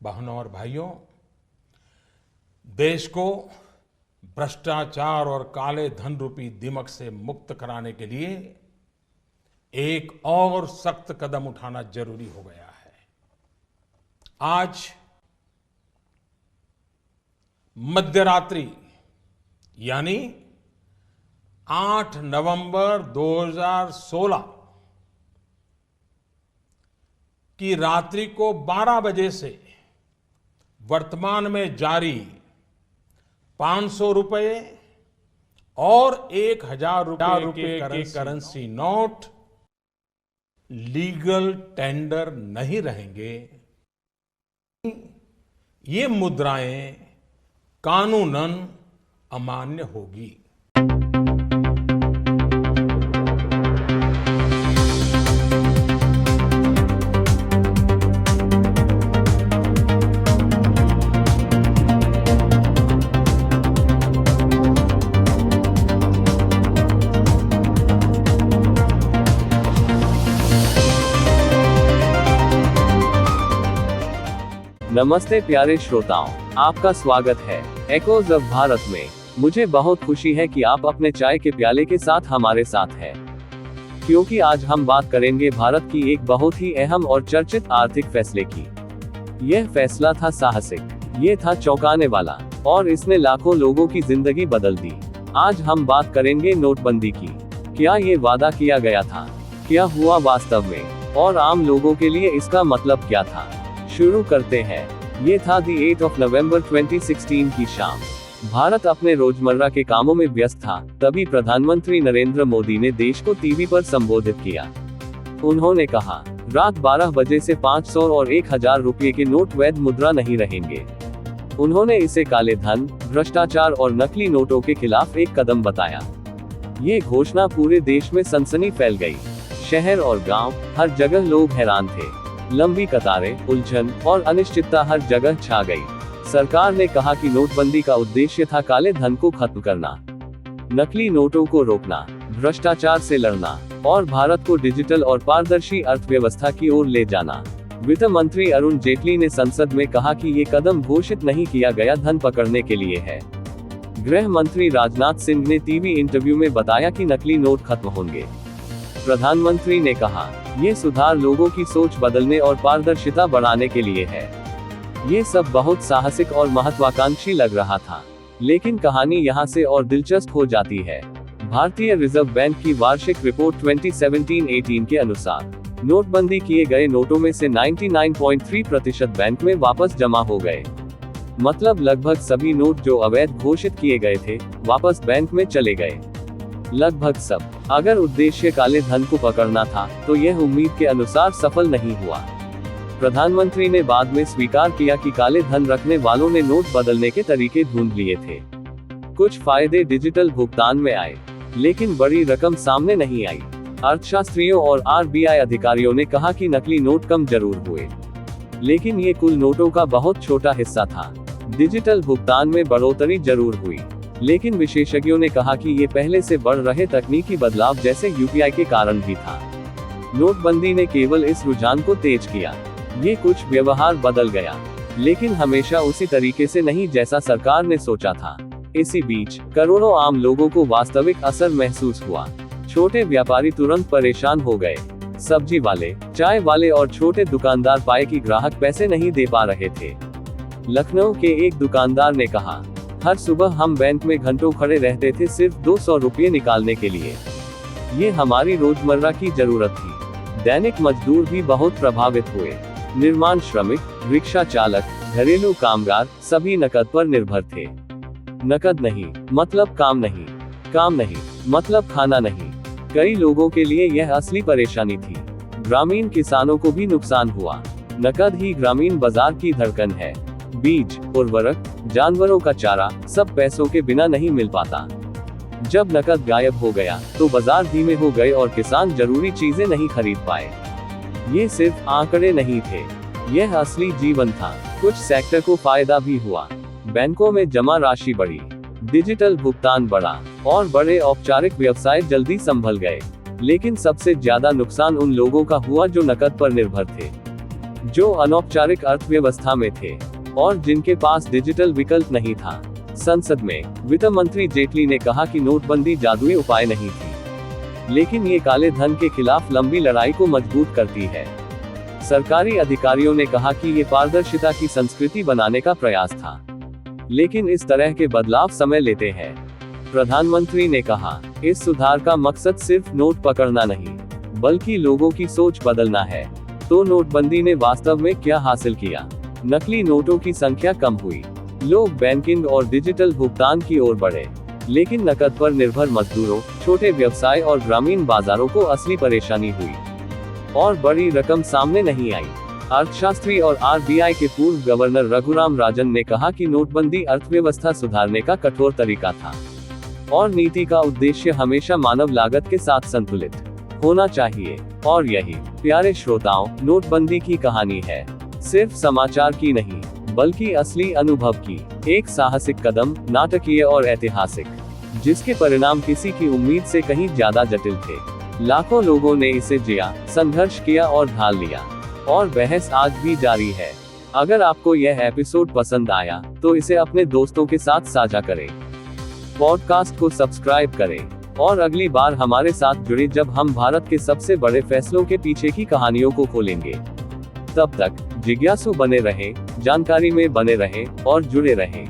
बहनों और भाइयों, देश को भ्रष्टाचार और काले धन रूपी दीमक से मुक्त कराने के लिए एक और सख्त कदम उठाना जरूरी हो गया है। आज मध्यरात्रि यानी 8 नवंबर 2016 की रात्रि को 12 बजे से वर्तमान में जारी 500 रुपए और 1000 रुपए के करेंसी नोट लीगल टेंडर नहीं रहेंगे। ये मुद्राएं कानूनन अमान्य होगी। नमस्ते प्यारे श्रोताओं, आपका स्वागत है एकोज ऑफ भारत में। मुझे बहुत खुशी है कि आप अपने चाय के प्याले के साथ हमारे साथ हैं, क्योंकि आज हम बात करेंगे भारत की एक बहुत ही अहम और चर्चित आर्थिक फैसले की। यह फैसला था साहसिक, ये था चौंकाने वाला और इसने लाखों लोगों की जिंदगी बदल दी। आज हम बात करेंगे नोटबंदी की। क्या ये वादा किया गया था? क्या हुआ वास्तव में? और आम लोगों के लिए इसका मतलब क्या था? शुरू करते हैं। ये था 8 नवंबर 2016 की शाम। भारत अपने रोजमर्रा के कामों में व्यस्त था, तभी प्रधानमंत्री नरेंद्र मोदी ने देश को टीवी पर संबोधित किया। उन्होंने कहा, रात 12 बजे से 500 और 1000 रुपये के नोट वैध मुद्रा नहीं रहेंगे। उन्होंने इसे काले धन, भ्रष्टाचार और नकली नोटों के खिलाफ एक कदम बताया। ये घोषणा पूरे देश में सनसनी फैल गई। शहर और गांव, हर जगह लोग हैरान थे। लंबी कतारें, उलझन और अनिश्चितता हर जगह छा गई। सरकार ने कहा कि नोटबंदी का उद्देश्य था काले धन को खत्म करना, नकली नोटों को रोकना, भ्रष्टाचार से लड़ना और भारत को डिजिटल और पारदर्शी अर्थव्यवस्था की ओर ले जाना। वित्त मंत्री अरुण जेटली ने संसद में कहा कि ये कदम घोषित नहीं किया गया धन पकड़ने के लिए है। गृह मंत्री राजनाथ सिंह ने टीवी इंटरव्यू में बताया कि नकली नोट खत्म होंगे। प्रधानमंत्री ने कहा, ये सुधार लोगों की सोच बदलने और पारदर्शिता बढ़ाने के लिए है। ये सब बहुत साहसिक और महत्वाकांक्षी लग रहा था, लेकिन कहानी यहाँ से और दिलचस्प हो जाती है। भारतीय रिजर्व बैंक की वार्षिक रिपोर्ट 2017-18 के अनुसार नोटबंदी किए गए नोटों में से 99.3% बैंक में वापस जमा हो गए। मतलब लगभग सभी नोट जो अवैध घोषित किए गए थे, वापस बैंक में चले गए। लगभग सब। अगर उद्देश्य काले धन को पकड़ना था, तो यह उम्मीद के अनुसार सफल नहीं हुआ। प्रधानमंत्री ने बाद में स्वीकार किया कि काले धन रखने वालों ने नोट बदलने के तरीके ढूंढ लिए थे। कुछ फायदे डिजिटल भुगतान में आए, लेकिन बड़ी रकम सामने नहीं आई। अर्थशास्त्रियों और आरबीआई अधिकारियों ने कहा कि नकली नोट कम जरूर हुए, लेकिन ये कुल नोटों का बहुत छोटा हिस्सा था। डिजिटल भुगतान में बढ़ोतरी जरूर हुई, लेकिन विशेषज्ञों ने कहा कि ये पहले से बढ़ रहे तकनीकी बदलाव जैसे यूपीआई के कारण भी था। नोटबंदी ने केवल इस रुझान को तेज किया। ये कुछ व्यवहार बदल गया, लेकिन हमेशा उसी तरीके से नहीं जैसा सरकार ने सोचा था। इसी बीच करोड़ों आम लोगों को वास्तविक असर महसूस हुआ। छोटे व्यापारी तुरंत परेशान हो गए। सब्जी वाले, चाय वाले और छोटे दुकानदार पाए कि ग्राहक पैसे नहीं दे पा रहे थे। लखनऊ के एक दुकानदार ने कहा, हर सुबह हम बैंक में घंटों खड़े रहते थे सिर्फ 200 रुपये निकालने के लिए। ये हमारी रोजमर्रा की जरूरत थी। दैनिक मजदूर भी बहुत प्रभावित हुए। निर्माण श्रमिक, रिक्शा चालक, घरेलू कामगार सभी नकद पर निर्भर थे। नकद नहीं मतलब काम नहीं, काम नहीं मतलब खाना नहीं। कई लोगों के लिए यह असली परेशानी थी। ग्रामीण किसानों को भी नुकसान हुआ। नकद ही ग्रामीण बाजार की धड़कन है। बीज, उर्वरक, जानवरों का चारा सब पैसों के बिना नहीं मिल पाता। जब नकद गायब हो गया, तो बाजार धीमे हो गए और किसान जरूरी चीजें नहीं खरीद पाए। ये सिर्फ आंकड़े नहीं थे, यह असली जीवन था। कुछ सेक्टर को फायदा भी हुआ। बैंकों में जमा राशि बढ़ी, डिजिटल भुगतान बढ़ा और बड़े औपचारिक व्यवसाय जल्दी संभल गए। लेकिन सबसे ज्यादा नुकसान उन लोगों का हुआ जो नकद पर निर्भर थे। जो अनौपचारिक अर्थव्यवस्था में थे और जिनके पास डिजिटल विकल्प नहीं था। संसद में वित्त मंत्री जेटली ने कहा कि नोटबंदी जादुई उपाय नहीं थी, लेकिन ये काले धन के खिलाफ लंबी लड़ाई को मजबूत करती है। सरकारी अधिकारियों ने कहा कि ये पारदर्शिता की संस्कृति बनाने का प्रयास था, लेकिन इस तरह के बदलाव समय लेते हैं। प्रधानमंत्री ने कहा, इस सुधार का मकसद सिर्फ नोट पकड़ना नहीं, बल्कि लोगों की सोच बदलना है। तो नोटबंदी ने वास्तव में क्या हासिल किया? नकली नोटों की संख्या कम हुई, लोग बैंकिंग और डिजिटल भुगतान की ओर बढ़े, लेकिन नकद पर निर्भर मजदूरों, छोटे व्यवसाय और ग्रामीण बाजारों को असली परेशानी हुई और बड़ी रकम सामने नहीं आई। अर्थशास्त्री और आरबीआई के पूर्व गवर्नर रघुराम राजन ने कहा कि नोटबंदी अर्थव्यवस्था सुधारने का कठोर तरीका था और नीति का उद्देश्य हमेशा मानव लागत के साथ संतुलित होना चाहिए। और यही, प्यारे श्रोताओं, नोटबंदी की कहानी है, सिर्फ समाचार की नहीं, बल्कि असली अनुभव की। एक साहसिक कदम, नाटकीय और ऐतिहासिक, जिसके परिणाम किसी की उम्मीद से कहीं ज्यादा जटिल थे। लाखों लोगों ने इसे जिया, संघर्ष किया और ढाल लिया, और बहस आज भी जारी है। अगर आपको यह एपिसोड पसंद आया तो इसे अपने दोस्तों के साथ साझा करें, पॉडकास्ट को सब्सक्राइब करें और अगली बार हमारे साथ जुड़े जब हम भारत के सबसे बड़े फैसलों के पीछे की कहानियों को खोलेंगे। तब तक जिज्ञासु बने रहें, जानकारी में बने रहें और जुड़े रहें।